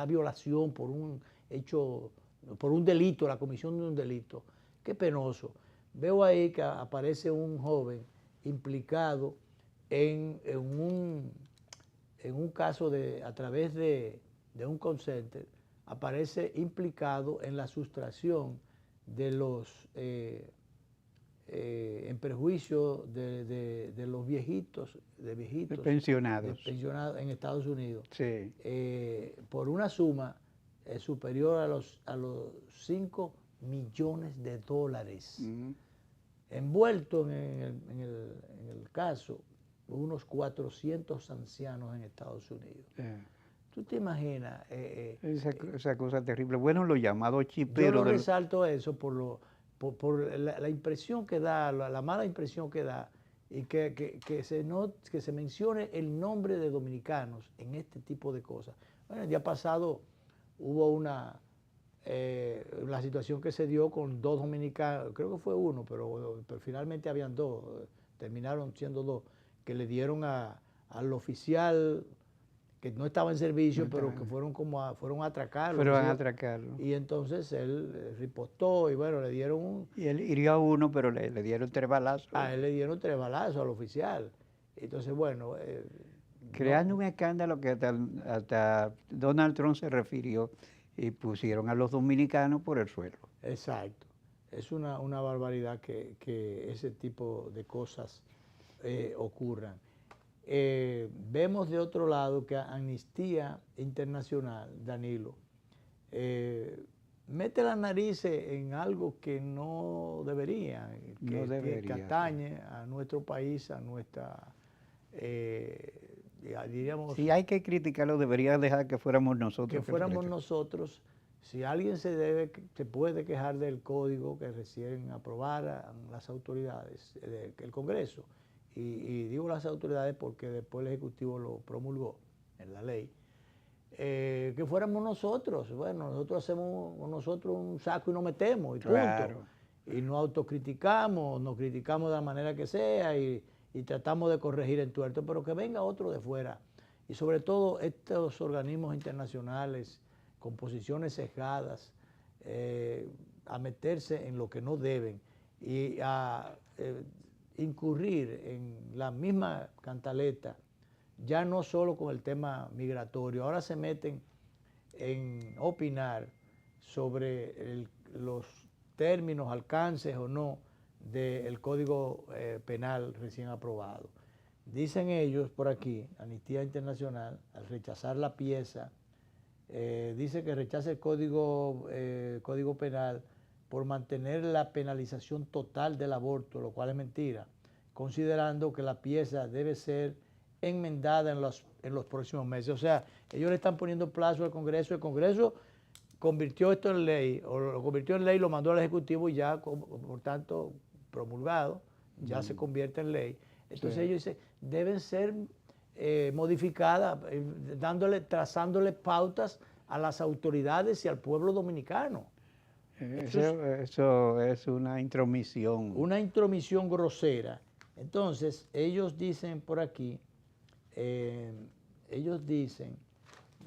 violación, por un hecho, por un delito, la comisión de un delito, qué penoso. Veo ahí que aparece un joven implicado en un caso a través de un call center, aparece implicado en la sustracción de los, en perjuicio de los viejitos, de pensionados en Estados Unidos, sí. Por una suma superior a los 5 millones de dólares. Envuelto en el caso, unos 400 ancianos en Estados Unidos. ¿Tú te imaginas? Esa cosa terrible. Bueno, lo llamado chipero. Yo lo resalto eso por la impresión que da, la mala impresión que da, y que se mencione el nombre de dominicanos en este tipo de cosas. Bueno, el día pasado hubo la situación que se dio con 2 dominicanos, creo que fue uno, pero finalmente habían 2, terminaron siendo 2, que le dieron al oficial que no estaba en servicio, pero que fueron a atracarlo. Fueron a atracarlo. Y entonces él ripostó y bueno, le dieron Y él hirió a uno, pero le dieron 3 balazos. A él le dieron 3 balazos al oficial. Entonces, bueno... creando un escándalo que hasta Donald Trump se refirió y pusieron a los dominicanos por el suelo. Exacto. Es una barbaridad que ese tipo de cosas ocurran. Vemos de otro lado que Amnistía Internacional, Danilo, mete las narices en algo que no debería, que atañe a nuestro país, a nuestra, diríamos... Si hay que criticarlo, debería dejar que fuéramos nosotros. Que fuéramos nosotros. Si alguien se puede quejar del código que recién aprobaran las autoridades, el Congreso, y digo las autoridades porque después el Ejecutivo lo promulgó en la ley, que fuéramos nosotros. Bueno, nosotros hacemos un saco y nos metemos, y punto. Claro. Y nos autocriticamos, nos criticamos de la manera que sea y tratamos de corregir el tuerto, pero que venga otro de fuera. Y sobre todo estos organismos internacionales con posiciones sesgadas, a meterse en lo que no deben y a incurrir en la misma cantaleta, ya no solo con el tema migratorio, ahora se meten en opinar sobre los términos, alcances o no del Código Penal recién aprobado. Dicen ellos por aquí, Amnistía Internacional, al rechazar la pieza, dice que rechaza el Código Penal por mantener la penalización total del aborto, lo cual es mentira, considerando que la pieza debe ser enmendada en los próximos meses. O sea, ellos le están poniendo plazo al Congreso. El Congreso convirtió esto en ley, o lo convirtió en ley, lo mandó al Ejecutivo y ya, por tanto, promulgado, ya se convierte en ley. Entonces ellos dicen, deben ser modificadas, trazándole pautas a las autoridades y al pueblo dominicano. Eso es una intromisión. Una intromisión grosera. Entonces, ellos dicen por aquí,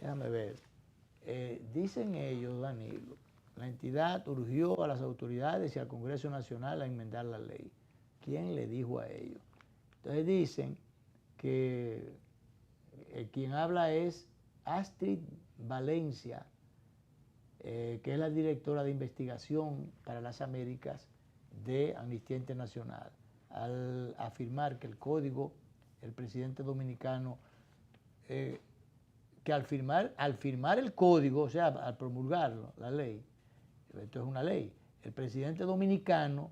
déjame ver, dicen ellos, Danilo, la entidad urgió a las autoridades y al Congreso Nacional a enmendar la ley. ¿Quién le dijo a ellos? Entonces dicen que quien habla es Astrid Valencia, que es la directora de investigación para las Américas de Amnistía Internacional, al afirmar que el código, el presidente dominicano, que al firmar el código, o sea, al promulgarlo, la ley, esto es una ley, el presidente dominicano,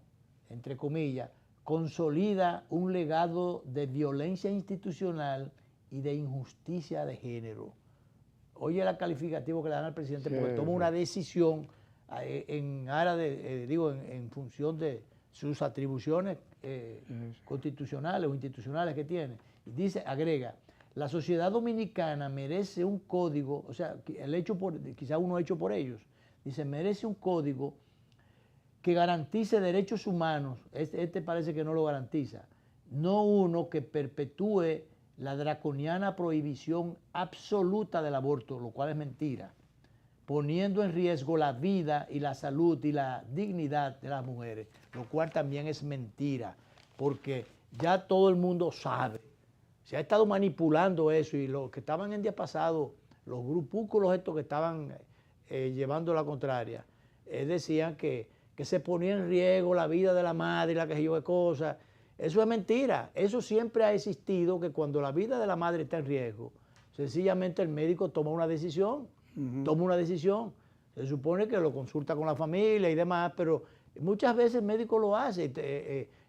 entre comillas, consolida un legado de violencia institucional y de injusticia de género. Oye el calificativo que le dan al presidente porque toma una decisión en función de sus atribuciones constitucionales o institucionales que tiene. Y dice, agrega, la sociedad dominicana merece un código, o sea, quizá uno hecho por ellos, dice, merece un código que garantice derechos humanos. Este parece que no lo garantiza. No uno que perpetúe la draconiana prohibición absoluta del aborto, lo cual es mentira, poniendo en riesgo la vida y la salud y la dignidad de las mujeres, lo cual también es mentira, porque ya todo el mundo sabe. Se ha estado manipulando eso y los que estaban el día pasado, los grupúsculos estos que estaban llevando la contraria, decían que se ponía en riesgo la vida de la madre y la que sé yo qué cosa. Eso es mentira. Eso siempre ha existido, que cuando la vida de la madre está en riesgo, sencillamente el médico toma una decisión. Se supone que lo consulta con la familia y demás, pero muchas veces el médico lo hace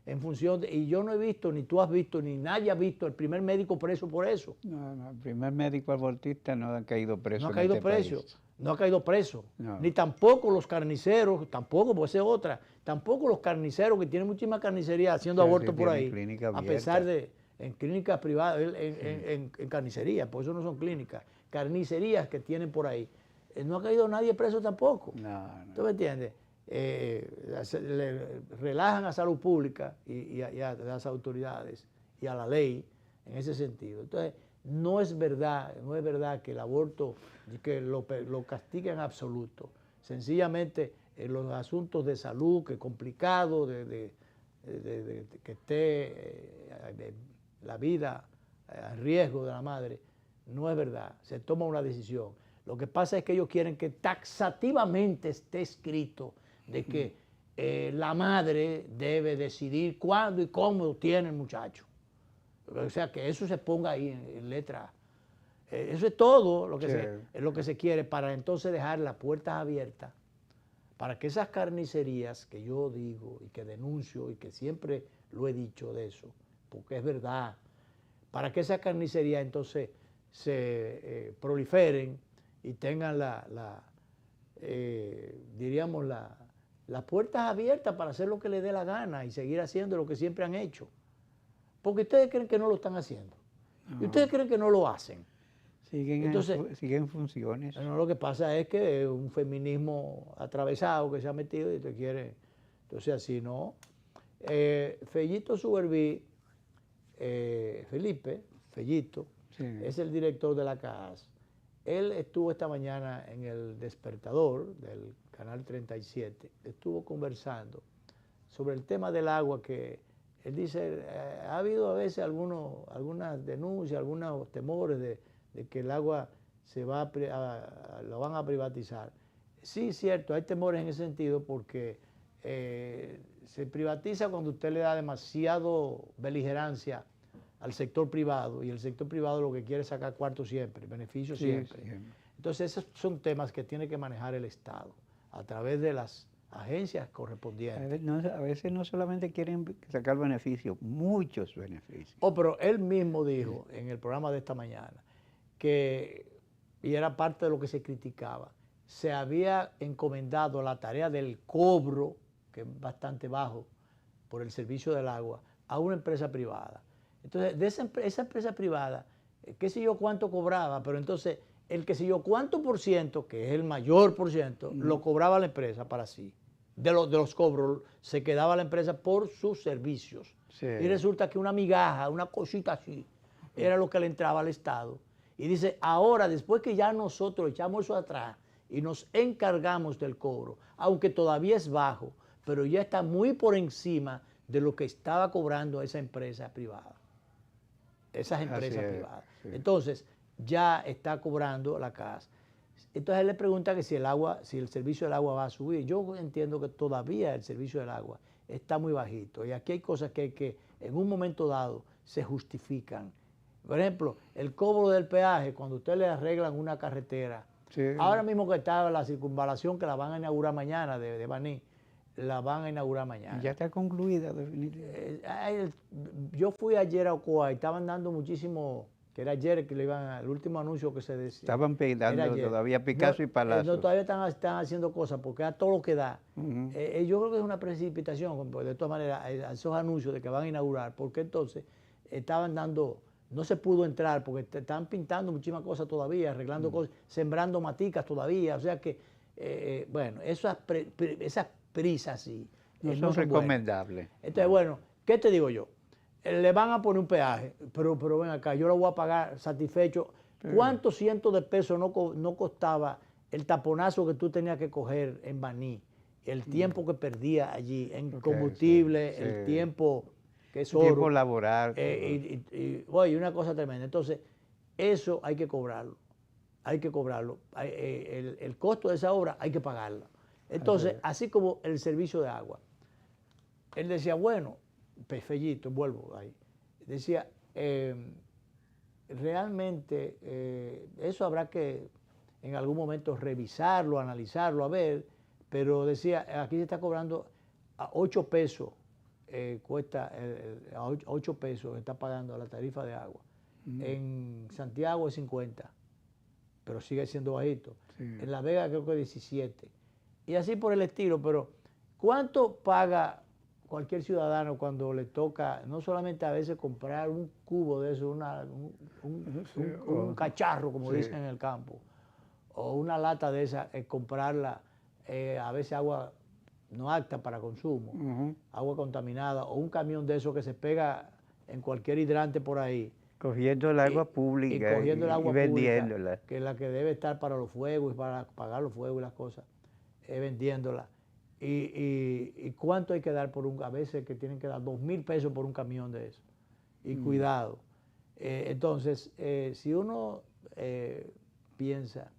en función de... Y yo no he visto, ni tú has visto, ni nadie ha visto el primer médico preso por eso. No, el primer médico abortista no ha caído preso. No ha caído preso. No ha caído preso. No. Ni tampoco los carniceros, tampoco, pues es otra. Tampoco los carniceros que tienen muchísima carnicería haciendo abortos por ahí. A pesar de... En clínicas privadas, en carnicerías, por eso no son clínicas. Carnicerías que tienen por ahí. No ha caído nadie preso tampoco. No. ¿Tú me entiendes? Le relajan a salud pública y a las autoridades y a la ley en ese sentido. Entonces, no es verdad que el aborto, que lo castigue en absoluto. Sencillamente, los asuntos de salud, que es complicado, que esté la vida en riesgo de la madre, no es verdad. Se toma una decisión. Lo que pasa es que ellos quieren que taxativamente esté escrito de que la madre debe decidir cuándo y cómo tiene el muchacho. O sea, que eso se ponga ahí en letra. Eso es todo lo que se quiere, para entonces dejar las puertas abiertas para que esas carnicerías que yo digo y que denuncio y que siempre lo he dicho de eso, porque es verdad, para que esas carnicerías entonces se proliferen y tengan diríamos, las puertas abiertas para hacer lo que les dé la gana y seguir haciendo lo que siempre han hecho. Porque ustedes creen que no lo están haciendo. No. Y ustedes creen que no lo hacen. Siguen funciones. No, lo que pasa es que es un feminismo atravesado que se ha metido y te quiere. Entonces, así no. Fellito Suberví, Fellito, es el director de la CAAS. Él estuvo esta mañana en el Despertador del Canal 37, estuvo conversando sobre el tema del agua, que él dice, ha habido a veces algunas denuncias, algunos temores de que el agua lo van a privatizar. Sí, es cierto, hay temores en ese sentido porque se privatiza cuando usted le da demasiado beligerancia al sector privado, y el sector privado lo que quiere es sacar cuarto siempre, beneficio siempre. Entonces esos son temas que tiene que manejar el Estado a través de las agencias correspondientes. A veces no solamente quieren sacar beneficios, muchos beneficios. Pero él mismo dijo en el programa de esta mañana que, y era parte de lo que se criticaba, se había encomendado la tarea del cobro, que es bastante bajo, por el servicio del agua, a una empresa privada. Entonces, de esa empresa privada, qué sé yo cuánto cobraba, pero entonces el qué sé yo cuánto por ciento, que es el mayor por ciento, lo cobraba la empresa para sí. De los cobros se quedaba la empresa por sus servicios. Sí. Y resulta que una migaja, una cosita así, era lo que le entraba al Estado. Y dice, ahora, después que ya nosotros echamos eso atrás y nos encargamos del cobro, aunque todavía es bajo, pero ya está muy por encima de lo que estaba cobrando esa empresa privada. Esas empresas privadas. Sí. Entonces, ya está cobrando la CAS. Entonces él le pregunta que si el servicio del agua va a subir. Yo entiendo que todavía el servicio del agua está muy bajito. Y aquí hay cosas que en un momento dado se justifican. Por ejemplo, el cobro del peaje, cuando usted le arreglan una carretera. Sí. Ahora mismo que está la circunvalación, que la van a inaugurar mañana de Baní, la van a inaugurar mañana. Ya está concluida, definitivamente. Yo fui ayer a Ocoa y estaban dando muchísimo, que era ayer que le iban el último anuncio que se decía. Estaban dando todavía Picasso y Palazzo. No, todavía están haciendo cosas porque a todo lo que da. Yo creo que es una precipitación, de todas maneras, esos anuncios de que van a inaugurar, porque entonces estaban dando, no se pudo entrar porque están pintando muchísimas cosas todavía, arreglando cosas, sembrando maticas todavía, o sea que, bueno, esas prisas sí. No son recomendables. Entonces, bueno, ¿qué te digo yo? Le van a poner un peaje, pero ven acá, yo lo voy a pagar satisfecho. ¿Cuántos cientos de pesos no costaba el taponazo que tú tenías que coger en Baní? El tiempo que perdía allí en combustible, el tiempo que es oro. El tiempo laboral. Y una cosa tremenda. Entonces, eso hay que cobrarlo. Hay que cobrarlo. El costo de esa obra hay que pagarlo. Entonces, así como el servicio de agua. Él decía, bueno, Fellito, vuelvo ahí. Decía, realmente eso habrá que en algún momento revisarlo, analizarlo, a ver, pero decía, aquí se está cobrando a 8 pesos, cuesta a 8 pesos está pagando la tarifa de agua. En Santiago es 50, pero sigue siendo bajito. En La Vega creo que 17. Y así por el estilo, pero ¿cuánto paga cualquier ciudadano cuando le toca, no solamente a veces comprar un cubo de eso, un cacharro, como dicen en el campo, o una lata de esa, comprarla, a veces agua no apta para consumo, agua contaminada, o un camión de eso que se pega en cualquier hidrante por ahí. Cogiendo el agua pública y cogiendo el agua vendiéndola. Pública, que es la que debe estar para los fuegos y para pagar los fuegos y las cosas, vendiéndola. Y cuánto hay que dar por a veces que tienen que dar 2,000 pesos por un camión de eso. Y cuidado. Entonces, si uno piensa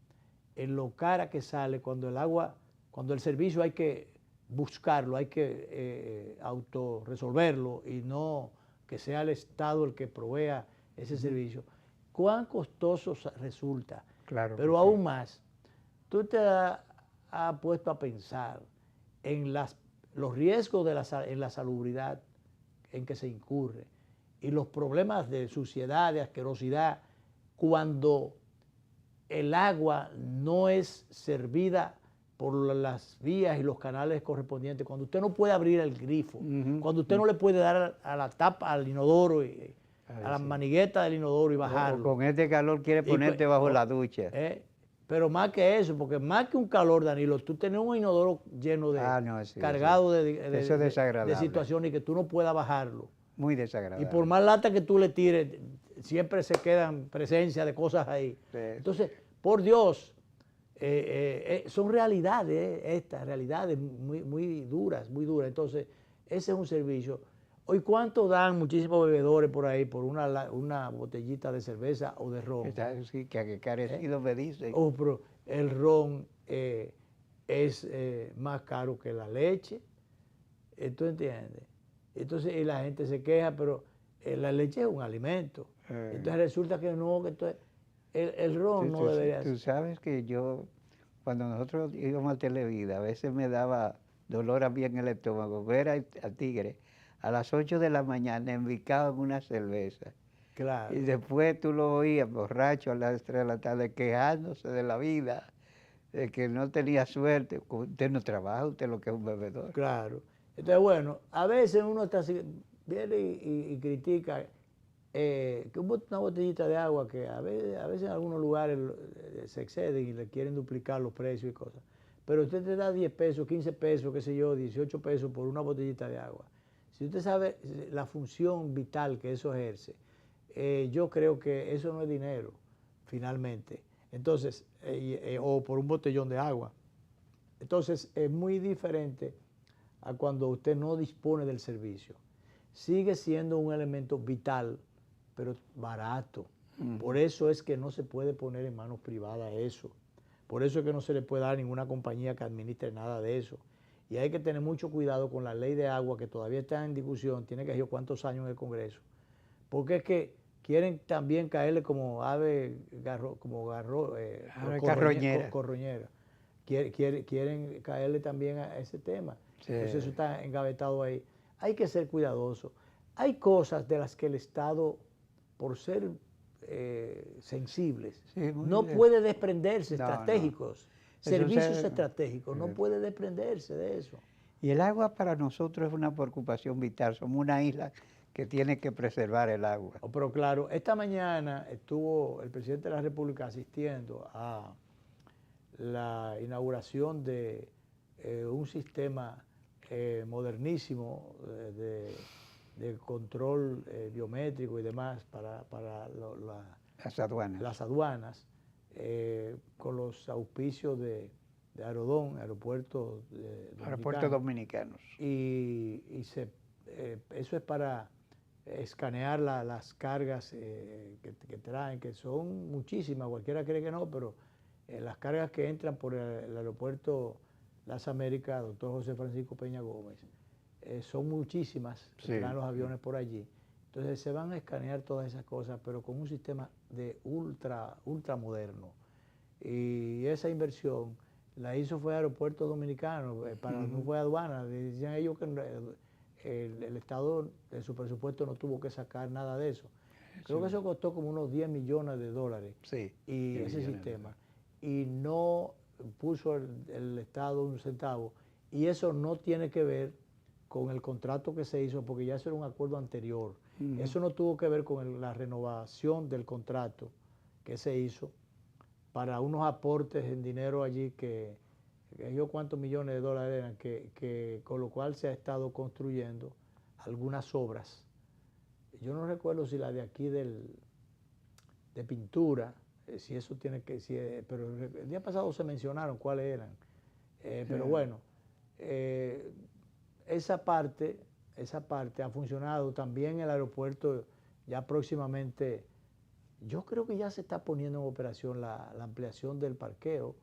en lo cara que sale cuando el agua, cuando el servicio hay que buscarlo, hay que autorresolverlo y no que sea el Estado el que provea ese servicio, cuán costoso resulta. Claro. Pero aún más, tú te has puesto a pensar en los riesgos en la salubridad en que se incurre y los problemas de suciedad, de asquerosidad, cuando el agua no es servida por las vías y los canales correspondientes, cuando usted no puede abrir el grifo, cuando usted no le puede dar a la tapa, al inodoro, a la manigueta del inodoro y bajarlo. Con este calor quiere ponerte bajo la ducha. Pero más que eso, porque más que un calor, Danilo, tú tienes un inodoro lleno de, cargado de situaciones y que tú no puedas bajarlo. Muy desagradable. Y por más lata que tú le tires, siempre se quedan presencia de cosas ahí. Entonces, por Dios, son realidades, estas realidades muy duras, muy duras. Entonces, ese es un servicio. Hoy, ¿cuánto dan muchísimos bebedores por ahí por una botellita de cerveza o de ron? Sí, que carecido me dicen. Pero el ron es más caro que la leche. ¿Tú entiendes? Entonces, y la gente se queja, pero la leche es un alimento. Entonces resulta que no, que el ron no debería ser. Tú sabes que yo, cuando nosotros íbamos a Televida, a veces me daba dolor había en el estómago, ver al tigre a las 8 de la mañana embicado en una cerveza. Claro. Y después tú lo oías borracho a las 3 de la tarde quejándose de la vida, de que no tenía suerte. Usted no trabaja, usted lo que es un bebedor. Claro. Entonces, bueno, a veces uno viene y critica que una botellita de agua que a veces en algunos lugares se exceden y le quieren duplicar los precios y cosas. Pero usted te da 10 pesos, 15 pesos, qué sé yo, 18 pesos por una botellita de agua. Si usted sabe la función vital que eso ejerce, yo creo que eso no es dinero, finalmente. Entonces, o por un botellón de agua. Entonces, es muy diferente a cuando usted no dispone del servicio. Sigue siendo un elemento vital, pero barato. Por eso es que no se puede poner en manos privadas eso. Por eso es que no se le puede dar a ninguna compañía que administre nada de eso. Y hay que tener mucho cuidado con la ley de agua que todavía está en discusión, tiene que ir cuántos años en el Congreso. Porque es que quieren también caerle como carroñera. Quieren caerle también a ese tema. Sí. Entonces eso está engavetado ahí. Hay que ser cuidadoso. Hay cosas de las que el Estado, por ser sensibles, no puede desprenderse, estratégicos. Servicios estratégicos, no puede desprenderse de eso. Y el agua para nosotros es una preocupación vital. Somos una isla que tiene que preservar el agua. Pero claro, esta mañana estuvo el presidente de la República asistiendo a la inauguración de un sistema modernísimo de control biométrico y demás para las aduanas. Con los auspicios de Aerodón, Aeropuertos Dominicanos. Y eso es para escanear las cargas que traen, que son muchísimas, cualquiera cree que no, pero las cargas que entran por el aeropuerto Las Américas, doctor José Francisco Peña Gómez, son muchísimas, traen los aviones por allí. Entonces se van a escanear todas esas cosas, pero con un sistema de ultra moderno. Y esa inversión la hizo fue Aeropuerto Dominicano, no fue aduana. Decían ellos que el Estado de su presupuesto no tuvo que sacar nada de eso. Creo que eso costó como unos 10 millones de dólares. Y ese sistema. Y no puso el Estado un centavo. Y eso no tiene que ver con el contrato que se hizo, porque ya eso era un acuerdo anterior. Eso no tuvo que ver con la renovación del contrato que se hizo para unos aportes en dinero allí que yo cuántos millones de dólares eran, que con lo cual se ha estado construyendo algunas obras. Yo no recuerdo si la de aquí de pintura, si eso tiene que, pero el día pasado se mencionaron cuáles eran. Pero bueno, esa parte ha funcionado. También el aeropuerto ya próximamente, yo creo que ya se está poniendo en operación la ampliación del parqueo.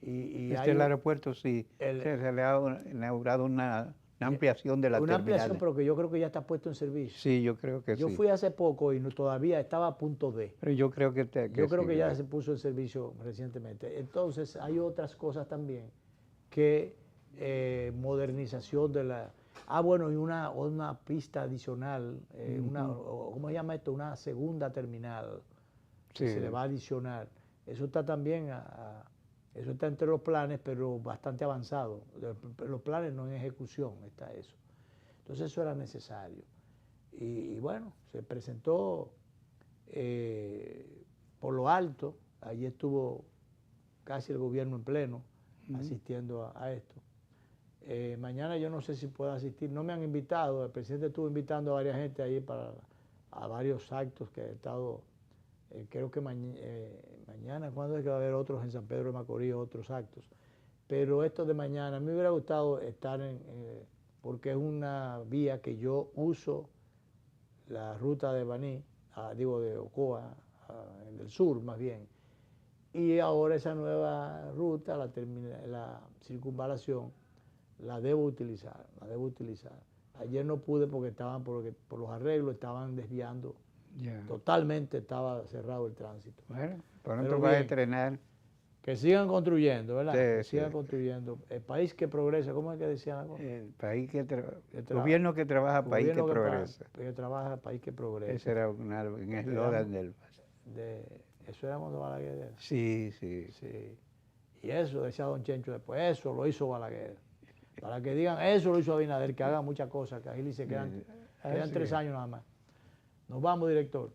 El aeropuerto sí, se le ha inaugurado una ampliación de la terminal. Una ampliación, pero que yo creo que ya está puesto en servicio. Sí, yo creo que sí. Yo fui hace poco y todavía estaba a punto de. Pero yo creo que ya se puso en servicio recientemente. Entonces hay otras cosas también que modernización de la... bueno, y una pista adicional, ¿cómo se llama esto? Una segunda terminal que se le va a adicionar. Eso está también, eso está entre los planes, pero bastante avanzado. Los planes no en ejecución está eso. Entonces eso era necesario. Y bueno, se presentó por lo alto, allí estuvo casi el gobierno en pleno asistiendo a esto. Mañana yo no sé si puedo asistir, no me han invitado, el presidente estuvo invitando a varias gente ahí a varios actos que ha estado, creo que mañana, ¿cuándo es que va a haber otros en San Pedro de Macorís, otros actos? Pero esto de mañana, a mí me hubiera gustado estar porque es una vía que yo uso, la ruta de Baní, de Ocoa, del sur más bien, y ahora esa nueva ruta, la circunvalación, la debo utilizar. Ayer no pude porque por los arreglos estaban desviando. Totalmente estaba cerrado el tránsito. Bueno, pronto vas a estrenar Que sigan construyendo, ¿verdad? Sí, Que sí. sigan construyendo. El país que progresa, ¿cómo es que decían algo? El país gobierno que trabaja, país que progresa. Que trabaja, país que progresa. Ese era un eslogan del... Eso era cuando Balaguer. Sí, sí. Y eso decía don Chencho después, eso lo hizo Balaguer. Para que digan, eso lo hizo Abinader, que hagan muchas cosas, que agilice, quedan 3 años nada más. Nos vamos, director.